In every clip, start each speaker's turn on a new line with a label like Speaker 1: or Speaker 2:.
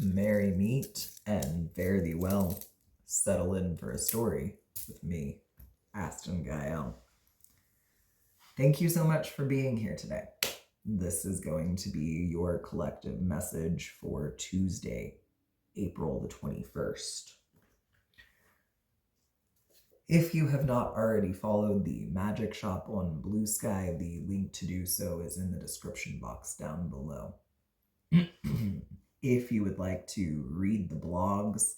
Speaker 1: Merry meet and fare thee well. Settle in for a story with me, Astin Gaël. Thank you so much for being here today. This is going to be your collective message for Tuesday, April the 21st. If you have not already followed the magic shop on BlueSky, the link to do so is in the description box down below. If you would like to read the blogs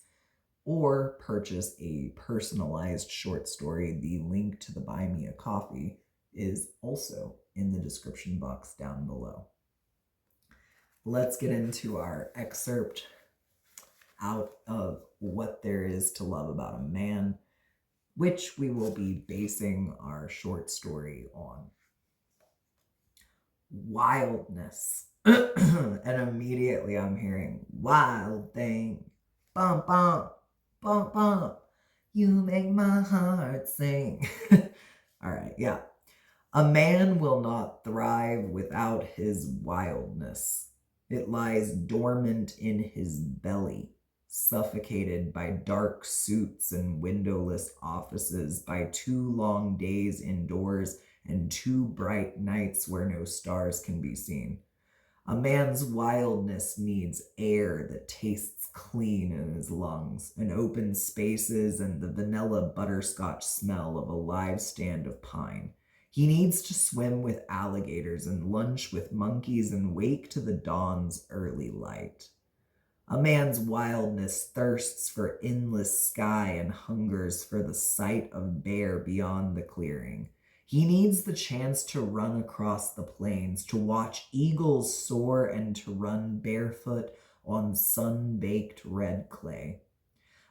Speaker 1: or purchase a personalized short story, the link to the Buy Me a Coffee is also in the description box down below. Let's get into our excerpt out of What There Is to Love About a Man, which we will be basing our short story on. Wildness. And immediately I'm hearing wild thing. Bump, bump, bump, bump. You make my heart sing. All right, yeah. A man will not thrive without his wildness. It lies dormant in his belly, suffocated by dark suits and windowless offices, by 2 long days indoors and 2 bright nights where no stars can be seen. A man's wildness needs air that tastes clean in his lungs, and open spaces and the vanilla butterscotch smell of a live stand of pine. He needs to swim with alligators and lunch with monkeys and wake to the dawn's early light. A man's wildness thirsts for endless sky and hungers for the sight of bear beyond the clearing. He needs the chance to run across the plains, to watch eagles soar, and to run barefoot on sun-baked red clay.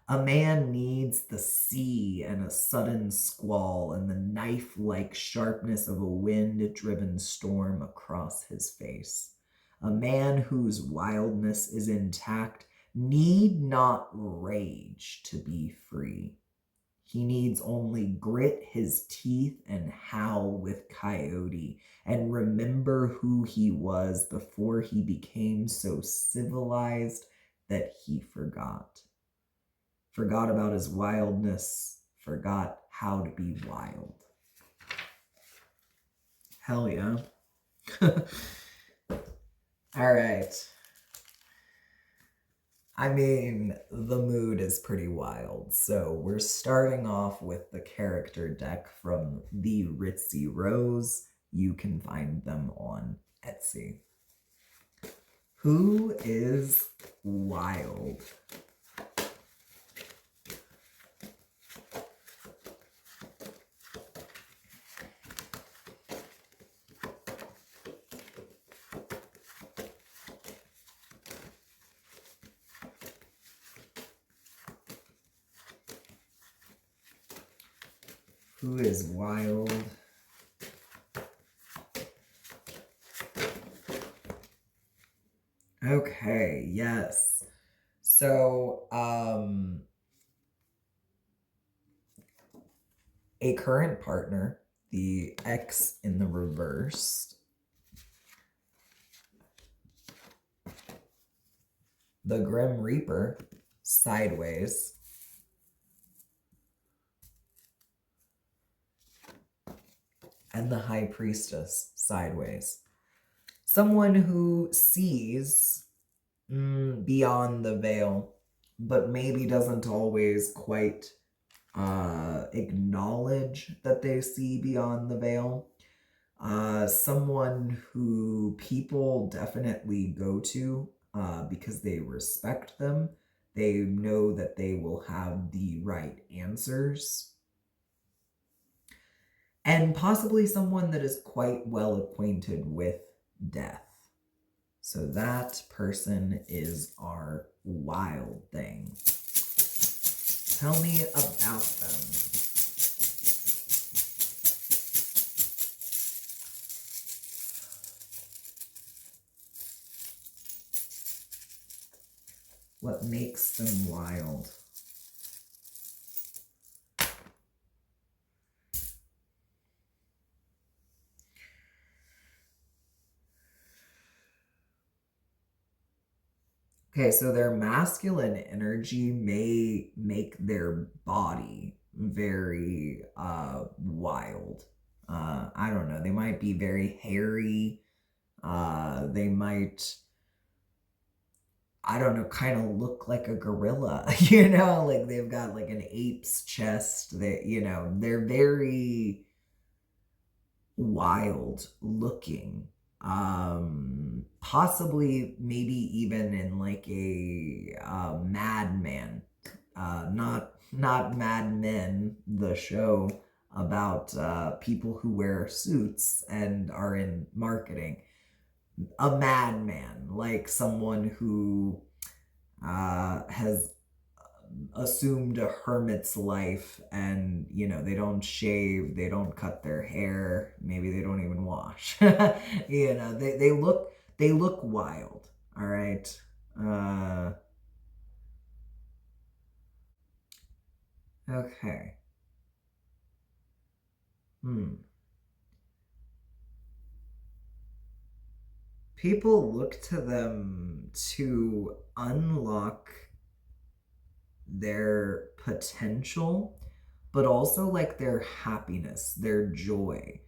Speaker 1: A man needs the sea and a sudden squall and the knife-like sharpness of a wind-driven storm across his face. A man whose wildness is intact need not rage to be free. He needs only grit his teeth and howl with coyote and remember who he was before he became so civilized that he forgot. Forgot about his wildness, forgot how to be wild. Hell yeah. All right. I mean, the mood is pretty wild. So we're starting off with the character deck from the Ritzy Rose. You can find them on Etsy. Who is wild? Who is wild? Okay, yes. So, a current partner, the X in the reverse, the Grim Reaper sideways, and the High Priestess sideways. Someone who sees beyond the veil, but maybe doesn't always quite acknowledge that they see beyond the veil. Someone who people definitely go to because they respect them. They know that they will have the right answers. And possibly someone that is quite well acquainted with death. So that person is our wild thing. Tell me about them. What makes them wild? Okay, so their masculine energy may make their body very wild. I don't know. They might be very hairy. They might, I don't know, kind of look like a gorilla, like they've got like an ape's chest. They're very wild looking. Possibly maybe even in like a madman, not Mad Men, the show about people who wear suits and are in marketing. A madman, like someone who has assumed a hermit's life, and they don't shave, they don't cut their hair, maybe they don't even wash. They look wild. All right. Okay. People look to them to unlock their potential, but also like their happiness, their joy.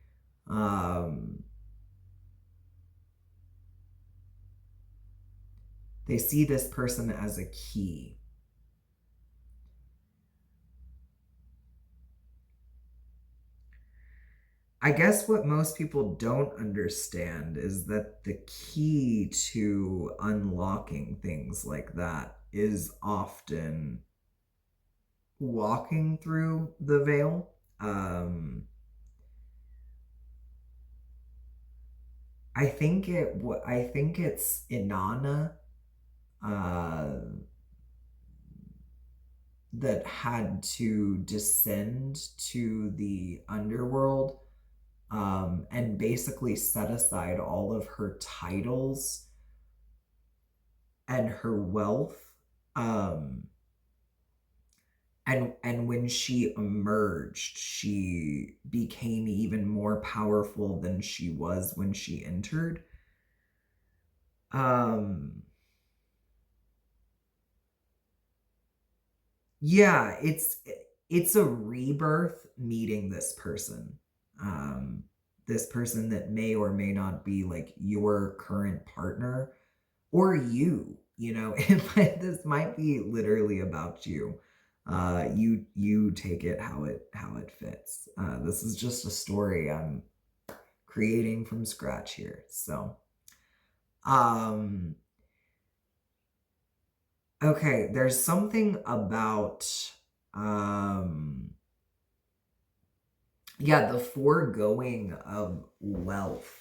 Speaker 1: They see this person as a key. I guess what most people don't understand is that the key to unlocking things like that is often walking through the veil. I think it's Inanna that had to descend to the underworld, and basically set aside all of her titles and her wealth. And when she emerged, she became even more powerful than she was when she entered. Yeah, it's a rebirth meeting this person. This person that may or may not be like your current partner, or this might be literally about you. You take it how it fits. This is just a story I'm creating from scratch here. So okay, there's something about the foregoing of wealth,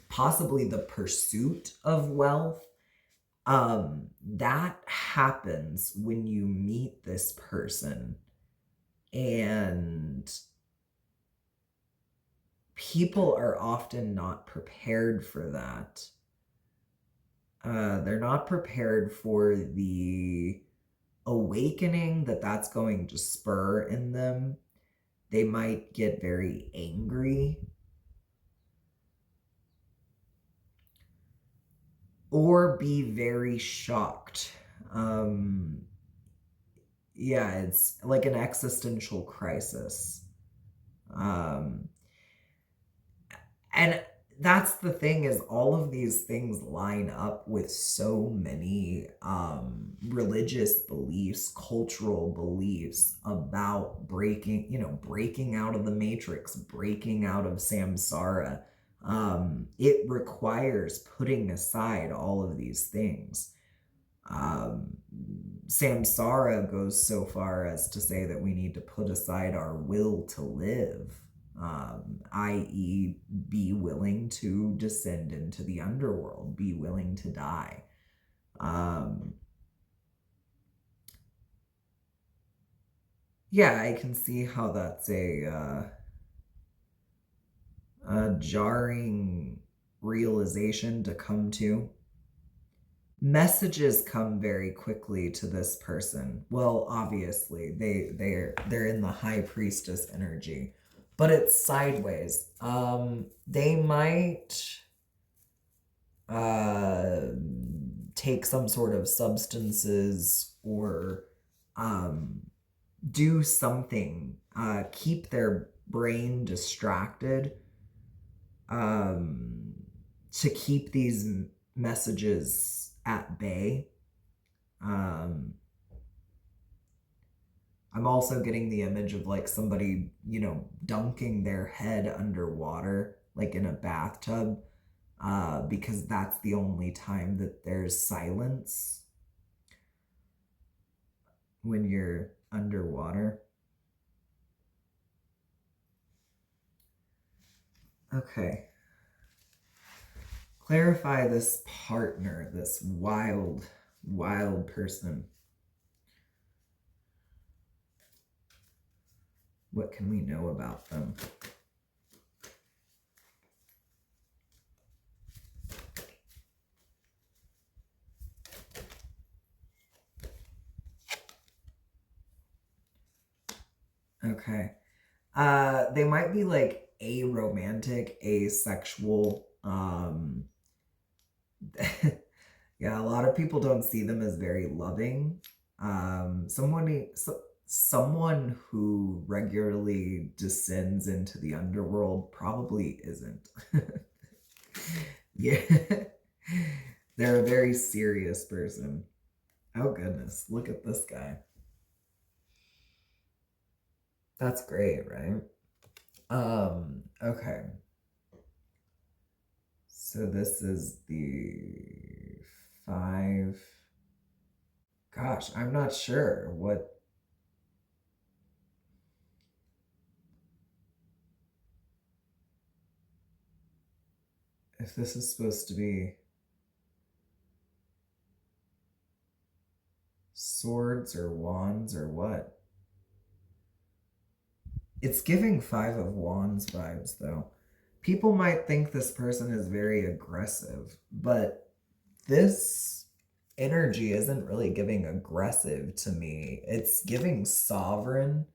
Speaker 1: possibly the pursuit of wealth. That happens when you meet this person, and people are often not prepared for that. They're not prepared for the awakening that's going to spur in them. They might get very angry, or be very shocked. It's like an existential crisis. And that's the thing, is all of these things line up with so many religious beliefs, cultural beliefs about breaking out of the matrix, breaking out of samsara. It requires putting aside all of these things. Samsara goes so far as to say that we need to put aside our will to live, i.e., be willing to descend into the underworld, be willing to die. I can see how that's a jarring realization to come to. Messages come very quickly to this person. Well, obviously, they're in the high priestess energy, but it's sideways. They might take some sort of substances or do something, keep their brain distracted, to keep these messages at bay. I'm also getting the image of like somebody, dunking their head underwater, like in a bathtub, because that's the only time that there's silence when you're underwater. Okay. Clarify this partner, this wild person. What can we know about them? Okay. They might be like aromantic, asexual. Yeah, a lot of people don't see them as very loving. Someone who regularly descends into the underworld probably isn't. Yeah. They're a very serious person. Oh goodness, look at this guy. That's great, right? Okay. So this is the 5. Gosh, I'm not sure what. If this is supposed to be swords or wands or what. It's giving 5 of wands vibes though. People might think this person is very aggressive, but this energy isn't really giving aggressive to me. It's giving sovereign.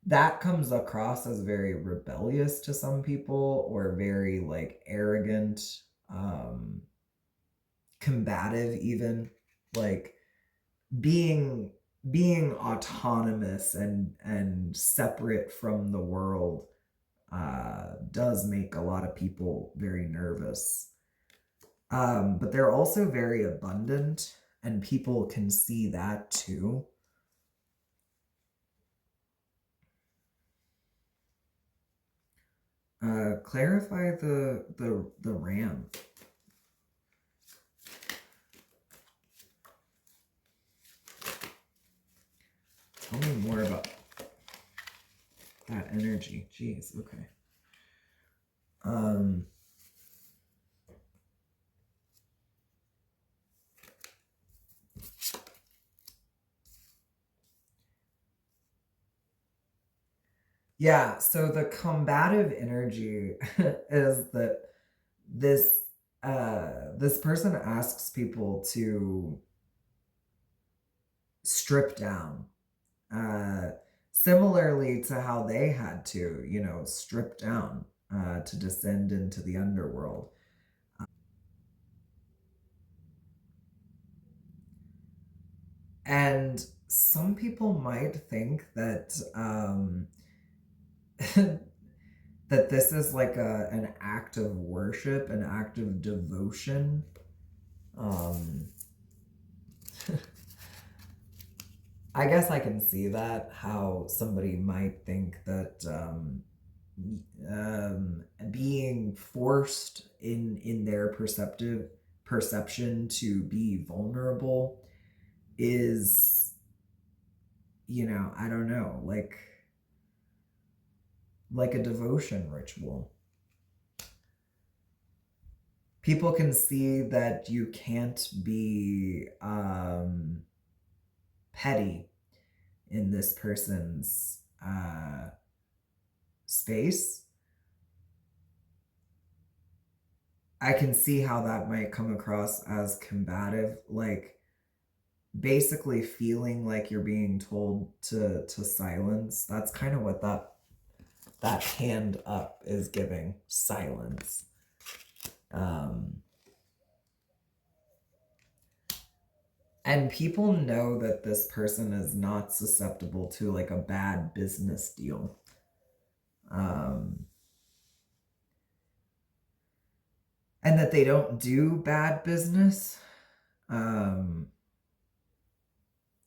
Speaker 1: That comes across as very rebellious to some people, or very like arrogant, combative even, like being autonomous and separate from the world, does make a lot of people very nervous. But they're also very abundant, and people can see that too. Clarify the ram. Tell me more about that energy. Jeez, okay. Yeah, so the combative energy is that this person asks people to strip down, similarly to how they had to, strip down, to descend into the underworld. And some people might think that that this is like an act of worship, an act of devotion. I guess I can see that, how somebody might think that being forced in their perception to be vulnerable is, I don't know, like a devotion ritual. People can see that you can't be petty in this person's space. I can see how that might come across as combative, like basically feeling like you're being told to silence. That's kind of what that hand up is giving, silence. And people know that this person is not susceptible to like a bad business deal. And that they don't do bad business.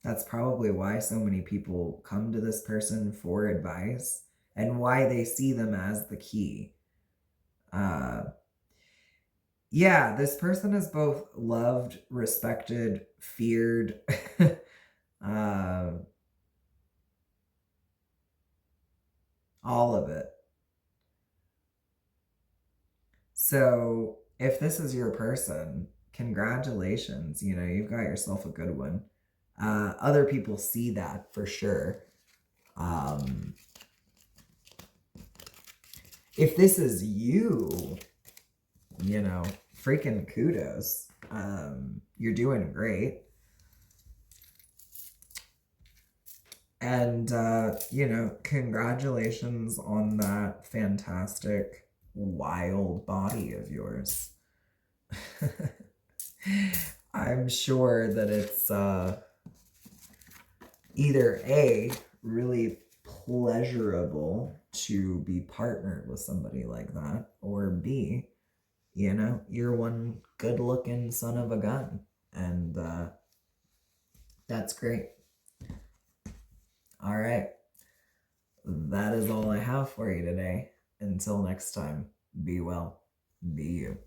Speaker 1: That's probably why so many people come to this person for advice and why they see them as the key. Yeah, this person is both loved, respected, feared. All of it. So if this is your person, congratulations. You know, you've got yourself a good one. Other people see that for sure. If this is you, you know, freaking kudos. You're doing great. And, you know, congratulations on that fantastic, wild body of yours. I'm sure that it's either A, really pleasurable to be partnered with somebody like that, or B, you know, you're one good looking son of a gun. And that's great. All right. That is all I have for you today. Until next time, be well, be you.